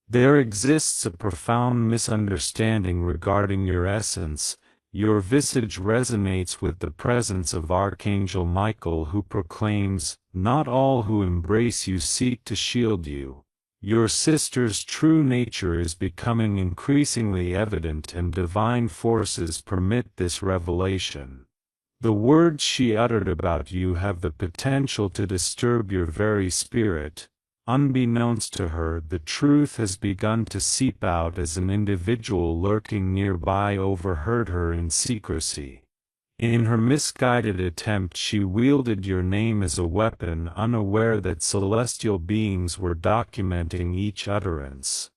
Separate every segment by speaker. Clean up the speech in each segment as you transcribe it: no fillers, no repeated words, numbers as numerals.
Speaker 1: There exists a profound misunderstanding regarding your essence. Your visage resonates with the presence of Archangel Michael, who proclaims, "Not all who embrace you seek to shield you." Your sister's true nature is becoming increasingly evident, and divine forces permit this revelation. The words she uttered about you have the potential to disturb your very spirit. Unbeknownst to her, the truth has begun to seep out as an individual lurking nearby overheard her in secrecy. In her misguided attempt, she wielded your name as a weapon, unaware that celestial beings were documenting each utterance.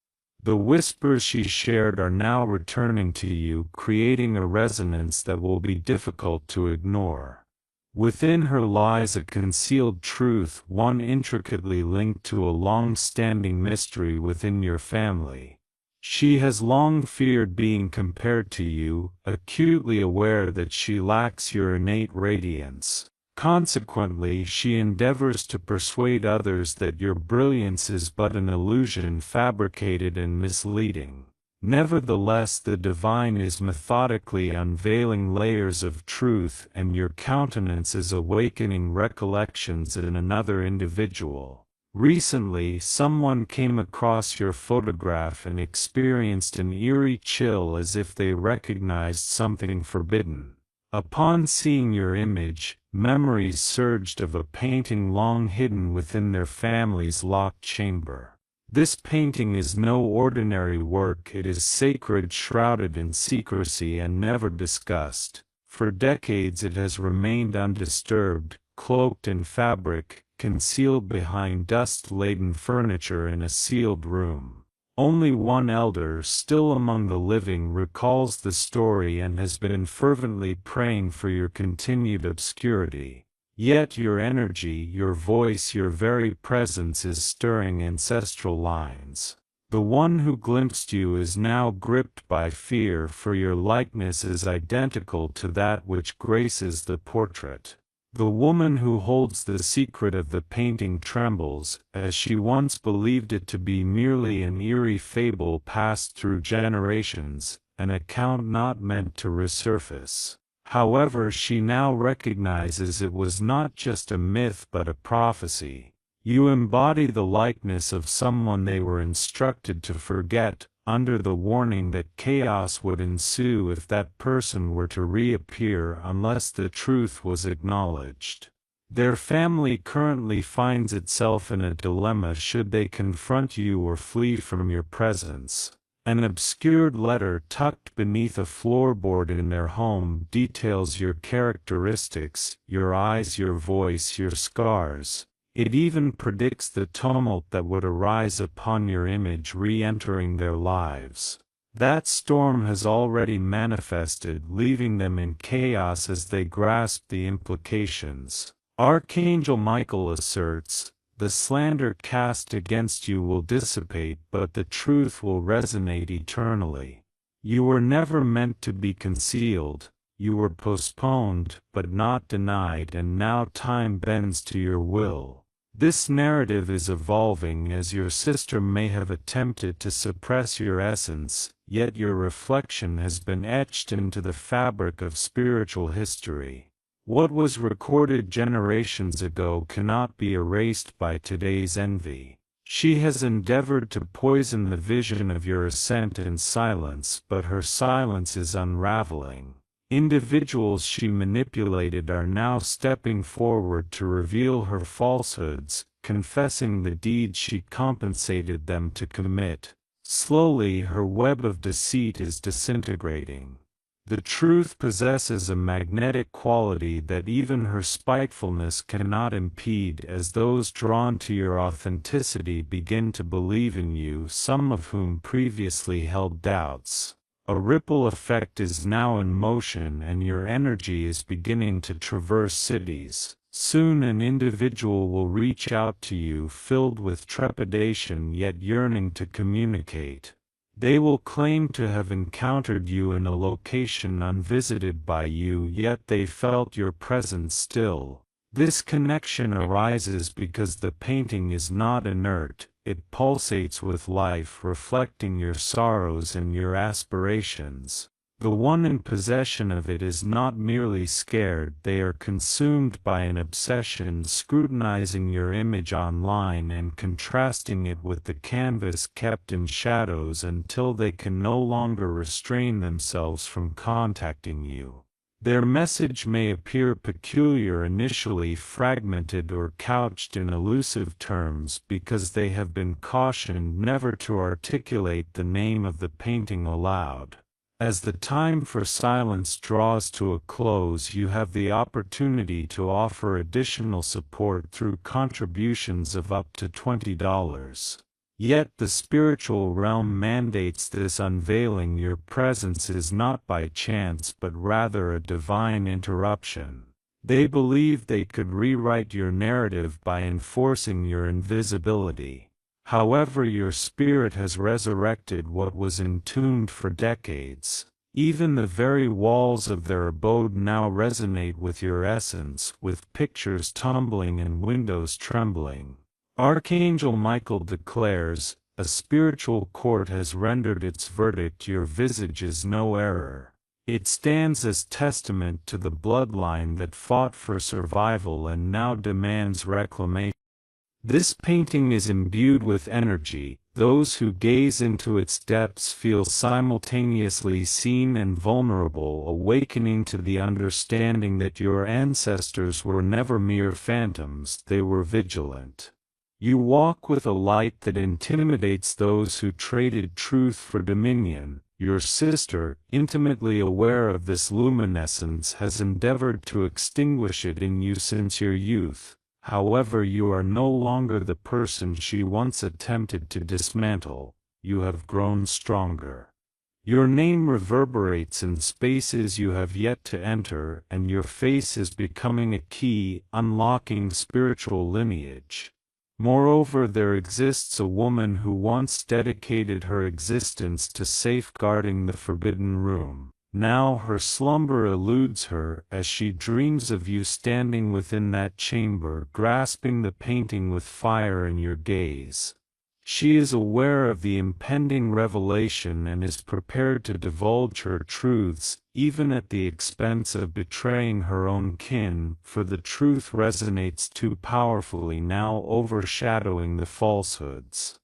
Speaker 1: The whispers she shared are now returning to you, creating a resonance that will be difficult to ignore. Within her lies a concealed truth, one intricately linked to a long-standing mystery within your family. She has long feared being compared to you, acutely aware that she lacks your innate radiance. Consequently, she endeavors to persuade others that your brilliance is but an illusion, fabricated and misleading. Nevertheless, the divine is methodically unveiling layers of truth, and your countenance is awakening recollections in another individual. Recently, someone came across your photograph and experienced an eerie chill, as if they recognized something forbidden. Upon seeing your image, memories surged of a painting long hidden within their family's locked chamber. This painting is no ordinary work. It is sacred, shrouded in secrecy and never discussed. For decades it has remained undisturbed, cloaked in fabric, concealed behind dust-laden furniture in a sealed room. Only one elder, still among the living, recalls the story and has been fervently praying for your continued obscurity. Yet your energy, your voice, your very presence is stirring ancestral lines. The one who glimpsed you is now gripped by fear, for your likeness is identical to that which graces the portrait. The woman who holds the secret of the painting trembles, as she once believed it to be merely an eerie fable passed through generations, an account not meant to resurface. However, she now recognizes it was not just a myth but a prophecy. You embody the likeness of someone they were instructed to forget, under the warning that chaos would ensue if that person were to reappear unless the truth was acknowledged. Their family currently finds itself in a dilemma: should they confront you or flee from your presence? An obscured letter tucked beneath a floorboard in their home details your characteristics, your eyes, your voice, your scars. It even predicts the tumult that would arise upon your image re-entering their lives. That storm has already manifested, leaving them in chaos as they grasp the implications. Archangel Michael asserts, "The slander cast against you will dissipate, but the truth will resonate eternally. You were never meant to be concealed. You were postponed, but not denied, and now time bends to your will." This narrative is evolving, as your sister may have attempted to suppress your essence, yet your reflection has been etched into the fabric of spiritual history. What was recorded generations ago cannot be erased by today's envy. She has endeavored to poison the vision of your ascent in silence, but her silence is unraveling. Individuals she manipulated are now stepping forward to reveal her falsehoods, confessing the deeds she compensated them to commit. Slowly her web of deceit is disintegrating. The truth possesses a magnetic quality that even her spitefulness cannot impede, as those drawn to your authenticity begin to believe in you, some of whom previously held doubts. A ripple effect is now in motion, and your energy is beginning to traverse cities. Soon an individual will reach out to you, filled with trepidation yet yearning to communicate. They will claim to have encountered you in a location unvisited by you, yet they felt your presence still. This connection arises because the painting is not inert, it pulsates with life, reflecting your sorrows and your aspirations. The one in possession of it is not merely scared, they are consumed by an obsession, scrutinizing your image online and contrasting it with the canvas kept in shadows until they can no longer restrain themselves from contacting you. Their message may appear peculiar initially, fragmented or couched in elusive terms, because they have been cautioned never to articulate the name of the painting aloud. As the time for silence draws to a close, you have the opportunity to offer additional support through contributions of up to $20. Yet the spiritual realm mandates this unveiling. Your presence is not by chance but rather a divine interruption. They believe they could rewrite your narrative by enforcing your invisibility. However, your spirit has resurrected what was entombed for decades. Even the very walls of their abode now resonate with your essence, with pictures tumbling and windows trembling. Archangel Michael declares, a spiritual court has rendered its verdict. Your visage is no error. It stands as testament to the bloodline that fought for survival and now demands reclamation. This painting is imbued with energy. Those who gaze into its depths feel simultaneously seen and vulnerable, awakening to the understanding that your ancestors were never mere phantoms, they were vigilant. You walk with a light that intimidates those who traded truth for dominion. Your sister, intimately aware of this luminescence, has endeavored to extinguish it in you since your youth. However, you are no longer the person she once attempted to dismantle. You have grown stronger. Your name reverberates in spaces you have yet to enter, and your face is becoming a key, unlocking spiritual lineage. Moreover, there exists a woman who once dedicated her existence to safeguarding the Forbidden Room. Now her slumber eludes her, as she dreams of you standing within that chamber, grasping the painting with fire in your gaze. She is aware of the impending revelation and is prepared to divulge her truths, even at the expense of betraying her own kin, for the truth resonates too powerfully now, overshadowing the falsehoods.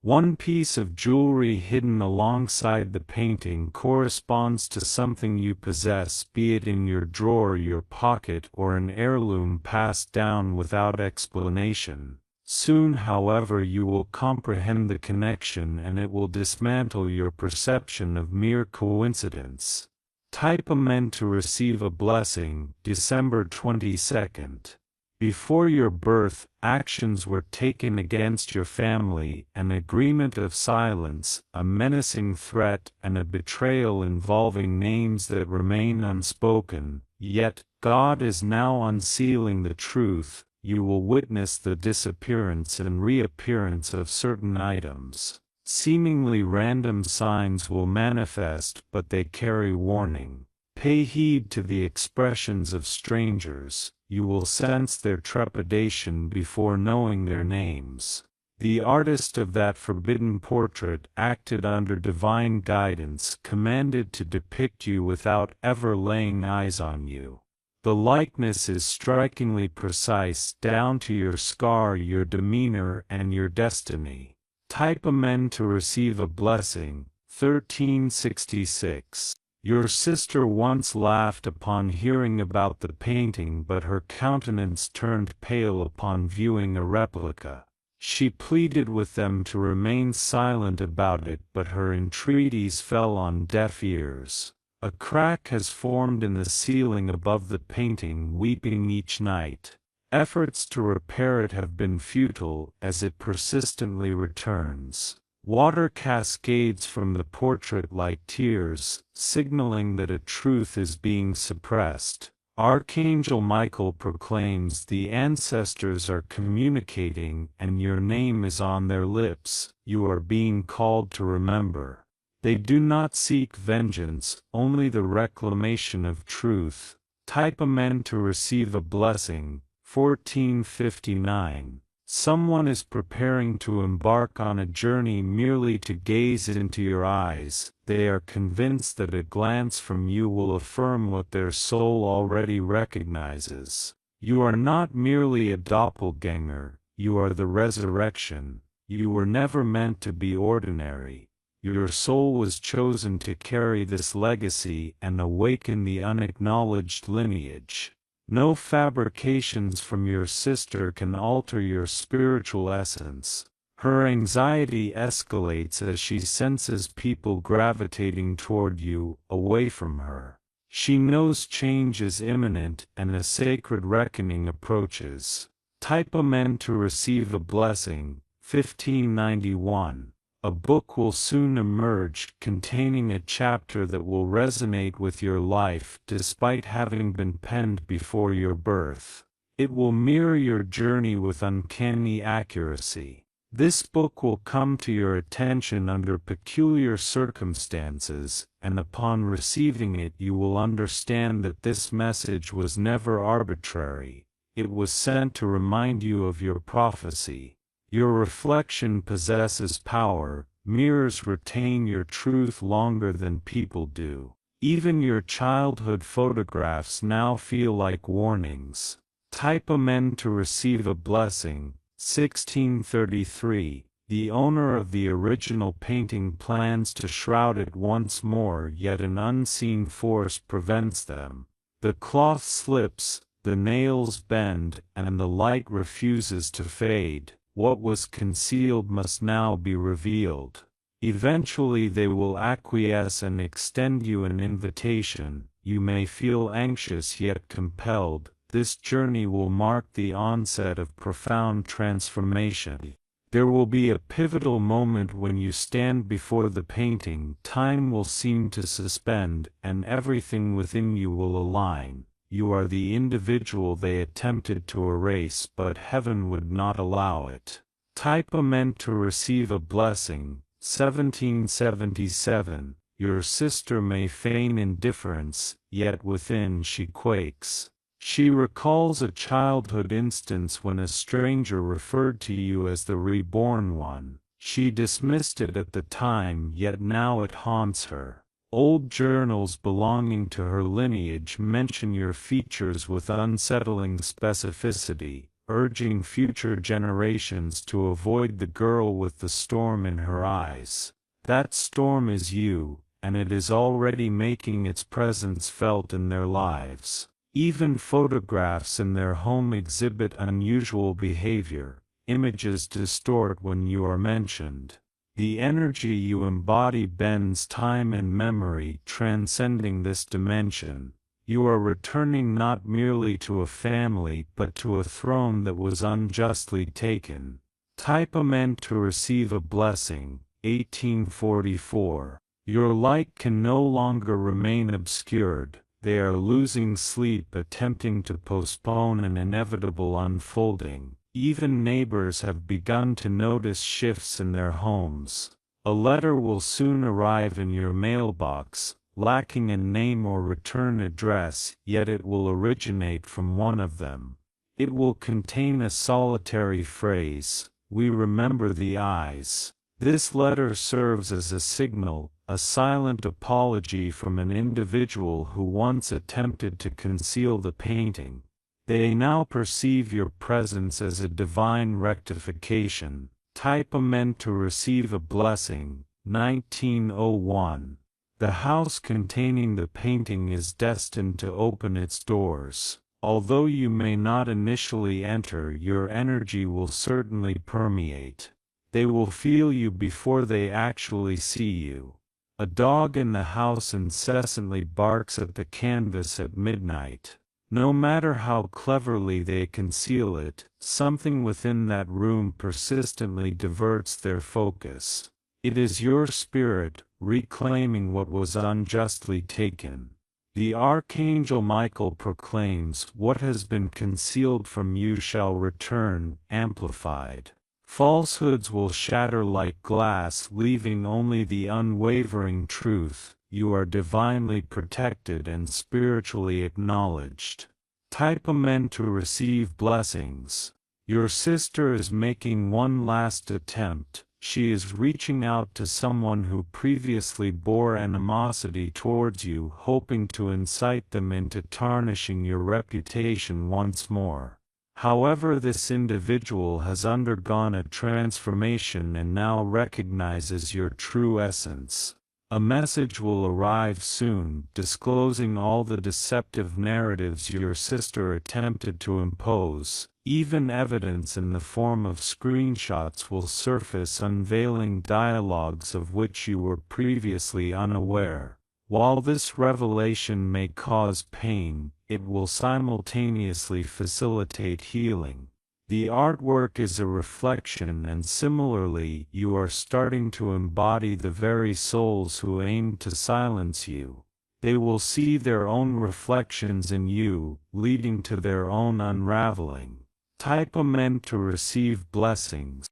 Speaker 1: One piece of jewelry hidden alongside the painting corresponds to something you possess, be it in your drawer, your pocket, or an heirloom passed down without explanation. Soon, however, you will comprehend the connection, and it will dismantle your perception of mere coincidence. Type Amen to receive a blessing. December 22nd. Before your birth, actions were taken against your family, an agreement of silence, a menacing threat, and a betrayal involving names that remain unspoken. Yet, God is now unsealing the truth. You will witness the disappearance and reappearance of certain items. Seemingly random signs will manifest, but they carry warning. Pay heed to the expressions of strangers. You will sense their trepidation before knowing their names. The artist of that forbidden portrait acted under divine guidance, commanded to depict you without ever laying eyes on you. The likeness is strikingly precise, down to your scar, your demeanor, and your destiny. Type Amen to receive a blessing. 1366. Your sister once laughed upon hearing about the painting, but her countenance turned pale upon viewing a replica. She pleaded with them to remain silent about it, but her entreaties fell on deaf ears. A crack has formed in the ceiling above the painting, weeping each night. Efforts to repair it have been futile, as it persistently returns. Water cascades from the portrait like tears, signaling that a truth is being suppressed. Archangel Michael proclaims the ancestors are communicating, and your name is on their lips. You are being called to remember. They do not seek vengeance, only the reclamation of truth. Type Amen to receive a blessing. 1459. Someone is preparing to embark on a journey merely to gaze into your eyes. They are convinced that a glance from you will affirm what their soul already recognizes. You are not merely a doppelganger, you are the resurrection. You were never meant to be ordinary. Your soul was chosen to carry this legacy and awaken the unacknowledged lineage. No fabrications from your sister can alter your spiritual essence. Her anxiety escalates as she senses people gravitating toward you, away from her. She knows change is imminent and a sacred reckoning approaches. Type Amen to receive a blessing. 1591. A book will soon emerge containing a chapter that will resonate with your life despite having been penned before your birth. It will mirror your journey with uncanny accuracy. This book will come to your attention under peculiar circumstances, and upon receiving it you will understand that this message was never arbitrary. It was sent to remind you of your prophecy. Your reflection possesses power. Mirrors retain your truth longer than people do. Even your childhood photographs now feel like warnings. Type Amen to receive a blessing. 1633. The owner of the original painting plans to shroud it once more, yet an unseen force prevents them. The cloth slips, the nails bend, and the light refuses to fade. What was concealed must now be revealed. Eventually they will acquiesce and extend you an invitation. You may feel anxious yet compelled. This journey will mark the onset of profound transformation. There will be a pivotal moment when you stand before the painting. Time will seem to suspend, and everything within you will align. You are the individual they attempted to erase, but heaven would not allow it. Type Amen to receive a blessing. 1777. Your sister may feign indifference, yet within she quakes. She recalls a childhood instance when a stranger referred to you as the reborn one. She dismissed it at the time, yet now it haunts her. Old journals belonging to her lineage mention your features with unsettling specificity, urging future generations to avoid the girl with the storm in her eyes. That storm is you, and it is already making its presence felt in their lives. Even photographs in their home exhibit unusual behavior. Images distort when you are mentioned. The energy you embody bends time and memory, transcending this dimension. You are returning not merely to a family but to a throne that was unjustly taken. Type Amen to receive a blessing. 1844. Your light can no longer remain obscured. They are losing sleep attempting to postpone an inevitable unfolding. Even neighbors have begun to notice shifts in their homes. A letter will soon arrive in your mailbox, lacking a name or return address, yet it will originate from one of them. It will contain a solitary phrase, "We remember the eyes." This letter serves as a signal, a silent apology from an individual who once attempted to conceal the painting. They now perceive your presence as a divine rectification. Type Amen to receive a blessing. 1901. The house containing the painting is destined to open its doors. Although you may not initially enter, your energy will certainly permeate. They will feel you before they actually see you. A dog in the house incessantly barks at the canvas at midnight. No matter how cleverly they conceal it, something within that room persistently diverts their focus. It is your spirit, reclaiming what was unjustly taken. The Archangel Michael proclaims, "What has been concealed from you shall return," amplified. Falsehoods will shatter like glass, leaving only the unwavering truth. You are divinely protected and spiritually acknowledged. Type Amen to receive blessings. Your sister is making one last attempt. She is reaching out to someone who previously bore animosity towards you, hoping to incite them into tarnishing your reputation once more. However, this individual has undergone a transformation and now recognizes your true essence. A message will arrive soon, disclosing all the deceptive narratives your sister attempted to impose. Even evidence in the form of screenshots will surface, unveiling dialogues of which you were previously unaware. While this revelation may cause pain, it will simultaneously facilitate healing. The artwork is a reflection, and similarly, you are starting to embody the very souls who aim to silence you. They will see their own reflections in you, leading to their own unraveling. Type Amen to receive blessings.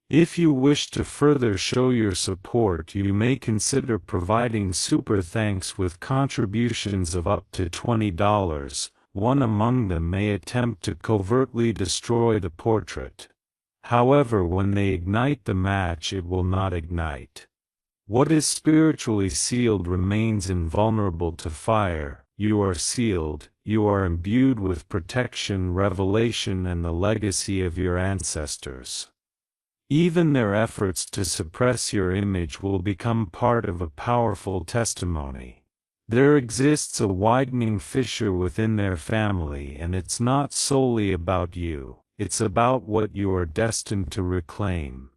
Speaker 1: If you wish to further show your support, you may consider providing super thanks with contributions of up to $20. One among them may attempt to covertly destroy the portrait. However, when they ignite the match, it will not ignite. What is spiritually sealed remains invulnerable to fire. You are sealed, you are imbued with protection, revelation, and the legacy of your ancestors. Even their efforts to suppress your image will become part of a powerful testimony. There exists a widening fissure within their family, and it's not solely about you, it's about what you are destined to reclaim.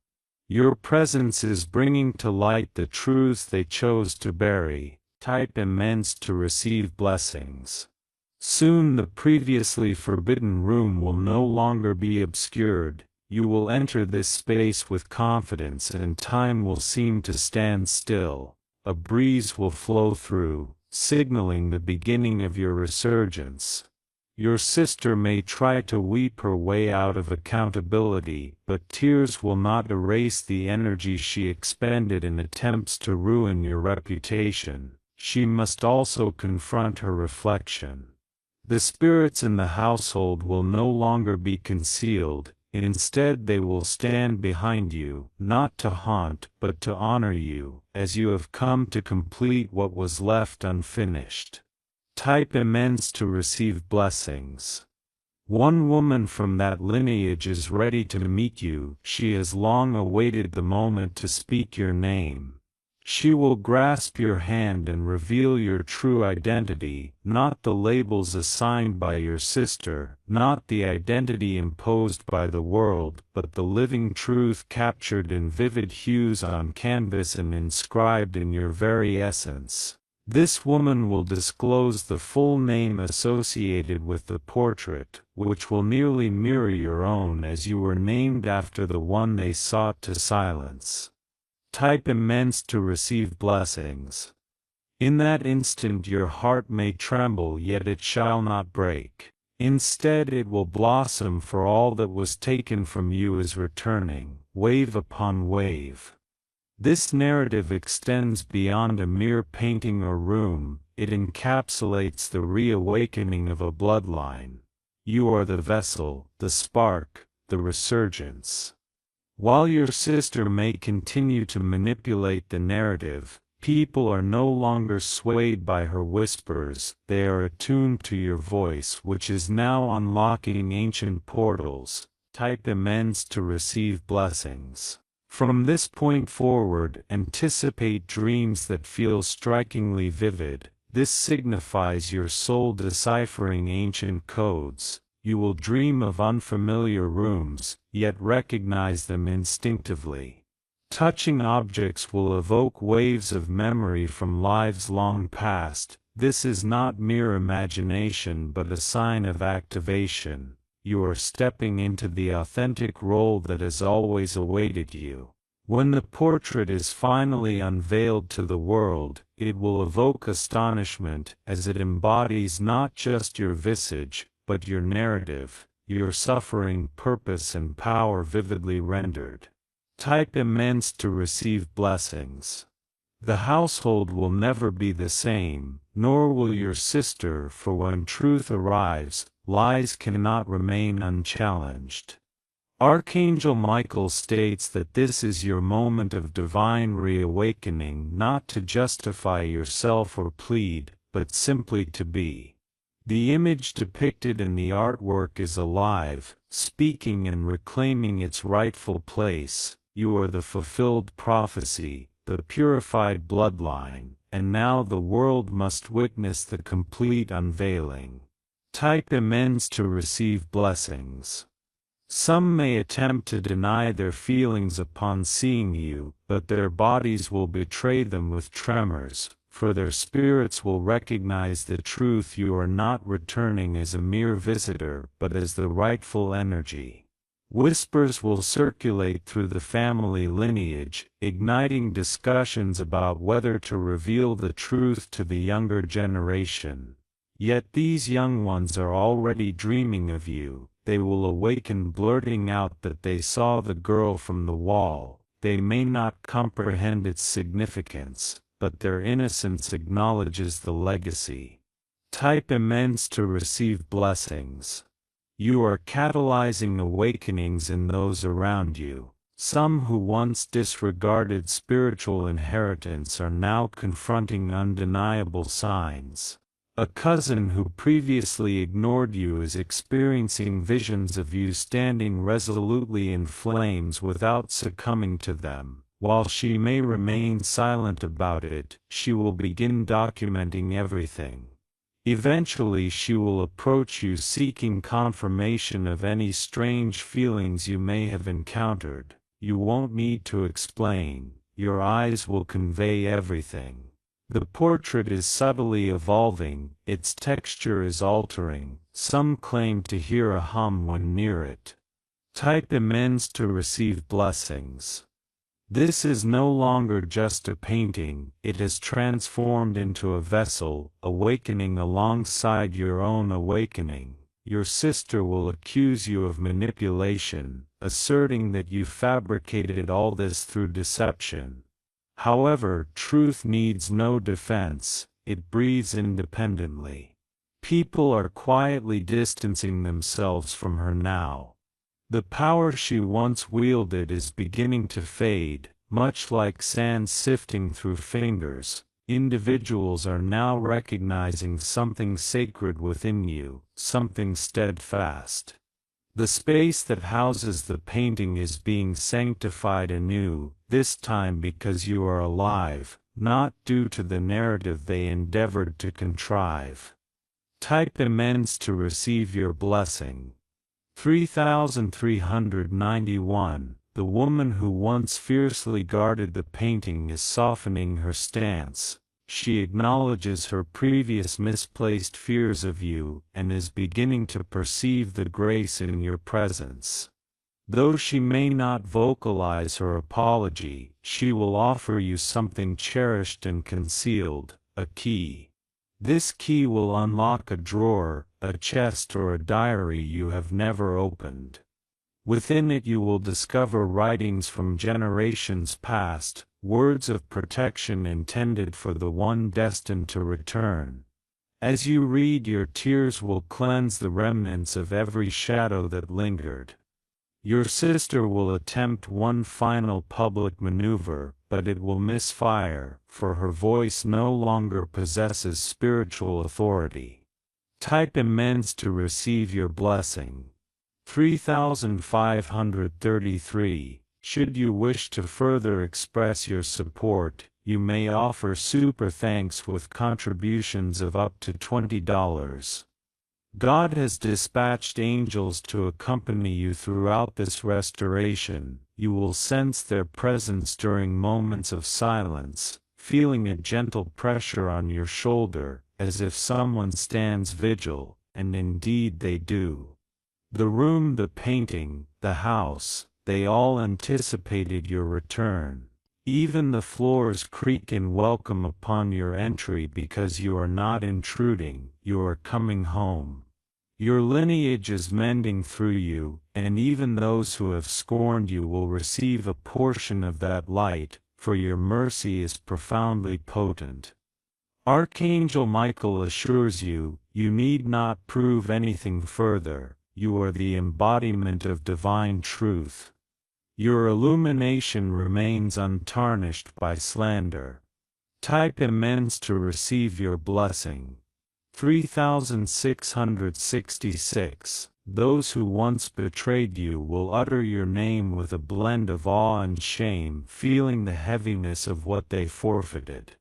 Speaker 1: Your presence is bringing to light the truths they chose to bury. Type immense to receive blessings. Soon the previously forbidden room will no longer be obscured. You will enter this space with confidence, and time will seem to stand still. A breeze will flow through, signaling the beginning of your resurgence. Your sister may try to weep her way out of accountability, but tears will not erase the energy she expended in attempts to ruin your reputation. She must also confront her reflection. The spirits in the household will no longer be concealed. Instead, they will stand behind you, not to haunt, but to honor you, as you have come to complete what was left unfinished. Type immense to receive blessings. One woman from that lineage is ready to meet you. She has long awaited the moment to speak your name. She will grasp your hand and reveal your true identity, not the labels assigned by your sister, not the identity imposed by the world, but the living truth captured in vivid hues on canvas and inscribed in your very essence. This woman will disclose the full name associated with the portrait, which will nearly mirror your own, as you were named after the one they sought to silence. Type immense to receive blessings. In that instant your heart may tremble, yet it shall not break. Instead it will blossom, for all that was taken from you is returning, wave upon wave. This narrative extends beyond a mere painting or room. It encapsulates the reawakening of a bloodline. You are the vessel, the spark, the resurgence. While your sister may continue to manipulate the narrative, people are no longer swayed by her whispers. They are attuned to your voice, which is now unlocking ancient portals. Type immense to receive blessings. From this point forward, anticipate dreams that feel strikingly vivid. This signifies your soul deciphering ancient codes. You will dream of unfamiliar rooms, yet recognize them instinctively. Touching objects will evoke waves of memory from lives long past. This is not mere imagination, but a sign of activation. You are stepping into the authentic role that has always awaited you. When the portrait is finally unveiled to the world, it will evoke astonishment, as it embodies not just your visage, but your narrative, your suffering, purpose, and power vividly rendered. Type immense to receive blessings. The household will never be the same, nor will your sister, for when truth arrives, lies cannot remain unchallenged. Archangel Michael states that this is your moment of divine reawakening, not to justify yourself or plead, but simply to be. The image depicted in the artwork is alive, speaking and reclaiming its rightful place. You are the fulfilled prophecy, the purified bloodline, and now the world must witness the complete unveiling. Type amends to receive blessings. Some may attempt to deny their feelings upon seeing you, but their bodies will betray them with tremors, for their spirits will recognize the truth: you are not returning as a mere visitor, but as the rightful energy. Whispers will circulate through the family lineage, igniting discussions about whether to reveal the truth to the younger generation. Yet these young ones are already dreaming of you. They will awaken blurting out that they saw the girl from the wall. They may not comprehend its significance, but their innocence acknowledges the legacy. Type amends to receive blessings. You are catalyzing awakenings in those around you. Some who once disregarded spiritual inheritance are now confronting undeniable signs. A cousin who previously ignored you is experiencing visions of you standing resolutely in flames without succumbing to them. While she may remain silent about it, she will begin documenting everything. Eventually she will approach you seeking confirmation of any strange feelings you may have encountered. You won't need to explain. Your eyes will convey everything. The portrait is subtly evolving, its texture is altering. Some claim to hear a hum when near it. Type amends to receive blessings. This is no longer just a painting, it has transformed into a vessel, awakening alongside your own awakening. Your sister will accuse you of manipulation, asserting that you fabricated all this through deception. However, truth needs no defense, it breathes independently. People are quietly distancing themselves from her now. The power she once wielded is beginning to fade, much like sand sifting through fingers. Individuals are now recognizing something sacred within you, something steadfast. The space that houses the painting is being sanctified anew, this time because you are alive, not due to the narrative they endeavored to contrive. Type amends to receive your blessing. 3391. The woman who once fiercely guarded the painting is softening her stance. She acknowledges her previous misplaced fears of you, and is beginning to perceive the grace in your presence. Though she may not vocalize her apology, she will offer you something cherished and concealed, a key. This key will unlock a drawer, a chest, or a diary you have never opened. Within it you will discover writings from generations past, words of protection intended for the one destined to return. As you read, your tears will cleanse the remnants of every shadow that lingered. Your sister will attempt one final public maneuver, but it will misfire, for her voice no longer possesses spiritual authority. Type amends to receive your blessing. 3533. Should you wish to further express your support, you may offer super thanks with contributions of up to $20. God has dispatched angels to accompany you throughout this restoration. You will sense their presence during moments of silence, feeling a gentle pressure on your shoulder, as if someone stands vigil, and indeed they do. The room, the painting, the house, they all anticipated your return. Even the floors creak in welcome upon your entry, because you are not intruding, you are coming home. Your lineage is mending through you, and even those who have scorned you will receive a portion of that light, for your mercy is profoundly potent. Archangel Michael assures you, you need not prove anything further. you are the embodiment of divine truth. Your illumination remains untarnished by slander. Type immense to receive your blessing. 3666. Those who once betrayed you will utter your name with a blend of awe and shame, feeling the heaviness of what they forfeited.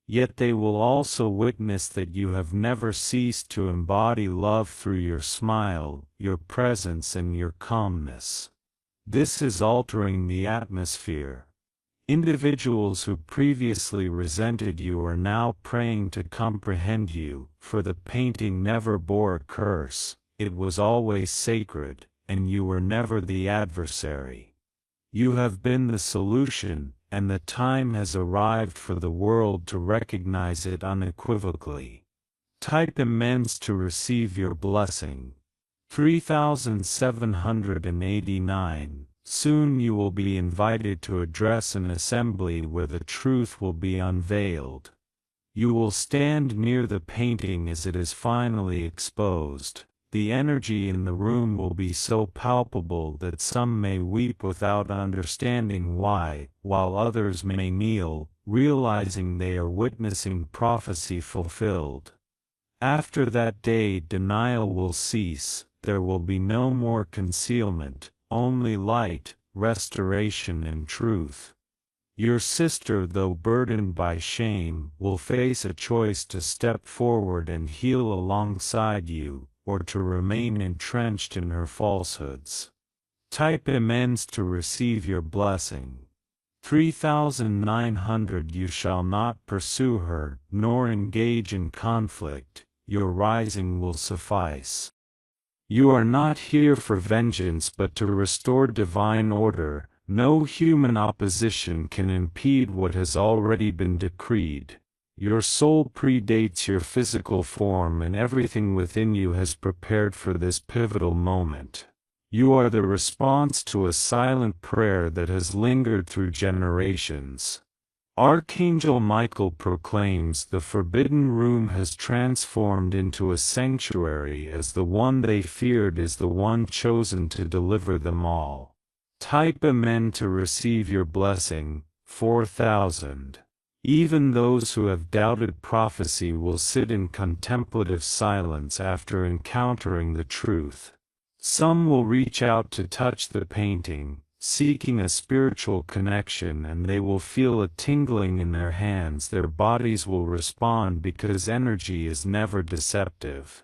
Speaker 1: Yet they will also witness that you have never ceased to embody love through your smile, your presence, and your calmness. This is altering the atmosphere. Individuals who previously resented you are now praying to comprehend you, for the painting never bore a curse. It was always sacred, and you were never the adversary. You have been the solution, and the time has arrived for the world to recognize it unequivocally. Type immense to receive your blessing. 3789. Soon you will be invited to address an assembly where the truth will be unveiled. You will stand near the painting as it is finally exposed. The energy in the room will be so palpable that some may weep without understanding why, while others may kneel, realizing they are witnessing prophecy fulfilled. After that day, denial will cease. There will be no more concealment, only light, restoration, and truth. Your sister, though burdened by shame, will face a choice to step forward and heal alongside you, or to remain entrenched in her falsehoods. Type amends to receive your blessing. 3900. You shall not pursue her, nor engage in conflict. Your rising will suffice. You are not here for vengeance but to restore divine order. No human opposition can impede what has already been decreed. Your soul predates your physical form, and everything within you has prepared for this pivotal moment. You are the response to a silent prayer that has lingered through generations. Archangel Michael proclaims the forbidden room has transformed into a sanctuary, as the one they feared is the one chosen to deliver them all. Type Amen to receive your blessing. 4000. Even those who have doubted prophecy will sit in contemplative silence after encountering the truth. Some will reach out to touch the painting, seeking a spiritual connection, and they will feel a tingling in their hands. Their bodies will respond because energy is never deceptive.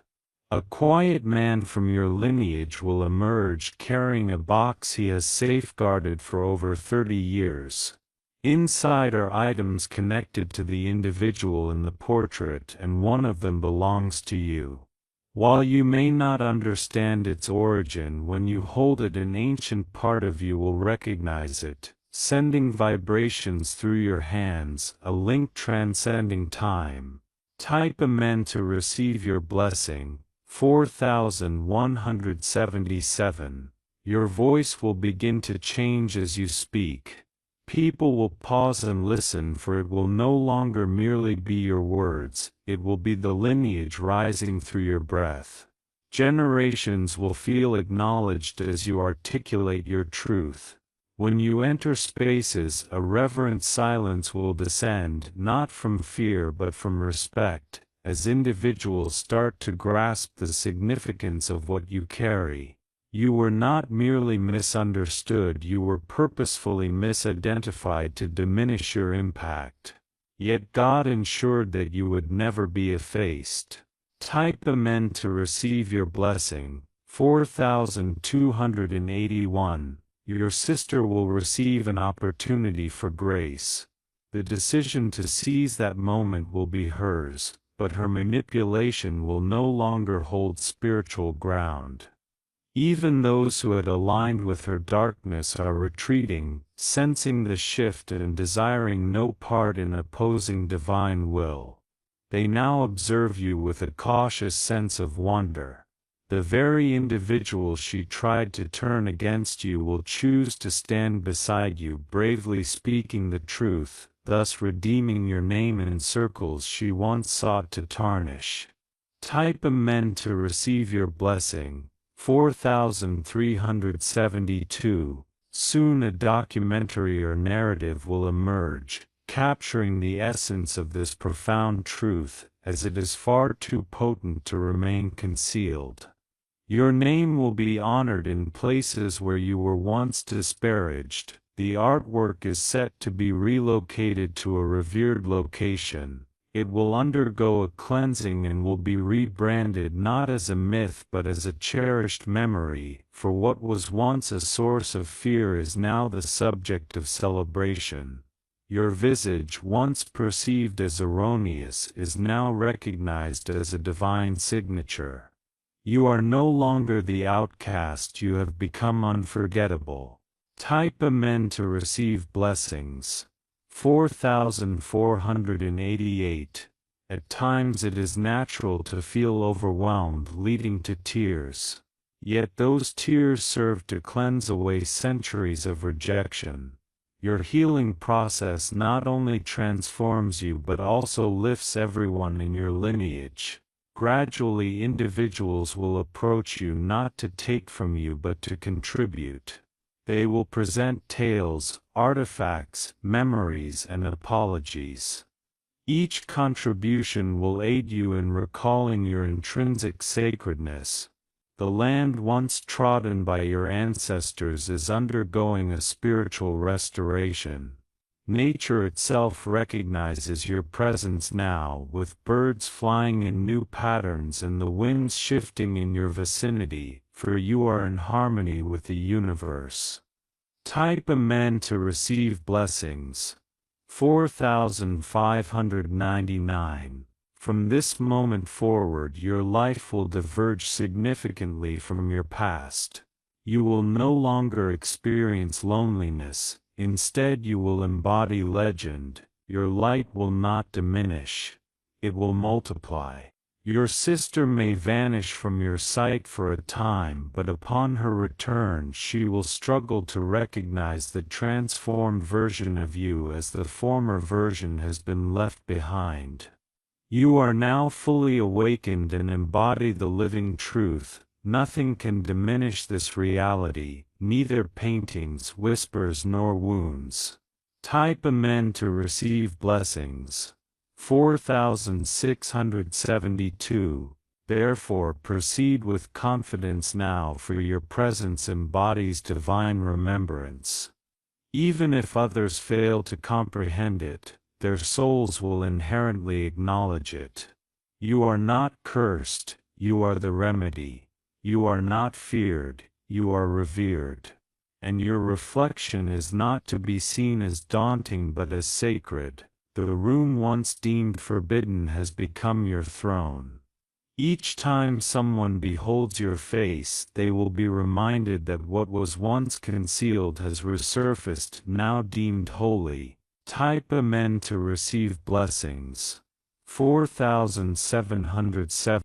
Speaker 1: A quiet man from your lineage will emerge carrying a box he has safeguarded for over 30 years. Inside are items connected to the individual in the portrait, and one of them belongs to you. While you may not understand its origin, when you hold it, an ancient part of you will recognize it, sending vibrations through your hands, a link transcending time. Type Amen to receive your blessing. 4177. Your voice will begin to change as you speak. People will pause and listen, for it will no longer merely be your words, it will be the lineage rising through your breath. Generations will feel acknowledged as you articulate your truth. When you enter spaces, a reverent silence will descend, not from fear but from respect, as individuals start to grasp the significance of what you carry. You were not merely misunderstood, you were purposefully misidentified to diminish your impact. Yet God ensured that you would never be effaced. Type Amen to receive your blessing. 4281. Your sister will receive an opportunity for grace. The decision to seize that moment will be hers, but her manipulation will no longer hold spiritual ground. Even those who had aligned with her darkness are retreating, sensing the shift and desiring no part in opposing divine will. They now observe you with a cautious sense of wonder. The very individual she tried to turn against you will choose to stand beside you, bravely speaking the truth, thus redeeming your name in circles she once sought to tarnish. Type Amen to receive your blessing. 4372. Soon a documentary or narrative will emerge, capturing the essence of this profound truth, as it is far too potent to remain concealed. Your name will be honored in places where you were once disparaged. The artwork is set to be relocated to a revered location. It will undergo a cleansing and will be rebranded not as a myth but as a cherished memory, for what was once a source of fear is now the subject of celebration. Your visage, once perceived as erroneous, is now recognized as a divine signature. You are no longer the outcast, you have become unforgettable. Type Amen to receive blessings. 4488. At times it is natural to feel overwhelmed, leading to tears. Yet those tears serve to cleanse away centuries of rejection. Your healing process not only transforms you but also lifts everyone in your lineage. Gradually individuals will approach you not to take from you but to contribute. They will present tales, artifacts, memories, and apologies. Each contribution will aid you in recalling your intrinsic sacredness. The land once trodden by your ancestors is undergoing a spiritual restoration. Nature itself recognizes your presence now, with birds flying in new patterns and the winds shifting in your vicinity, for you are in harmony with the universe. Type Amen to receive blessings. 4599. From this moment forward your life will diverge significantly from your past. You will no longer experience loneliness, instead you will embody legend. Your light will not diminish, it will multiply. Your sister may vanish from your sight for a time, but upon her return she will struggle to recognize the transformed version of you as the former version has been left behind. You are now fully awakened and embody the living truth. Nothing can diminish this reality, neither paintings, whispers, nor wounds. Type Amen to receive blessings. 4672. Therefore proceed with confidence now, for your presence embodies divine remembrance. Even if others fail to comprehend it, their souls will inherently acknowledge it. You are not cursed, you are the remedy. You are not feared, you are revered. And your reflection is not to be seen as daunting but as sacred. The room once deemed forbidden has become your throne. Each time someone beholds your face, they will be reminded that what was once concealed has resurfaced, now deemed holy. Type Amen to receive blessings. 4707.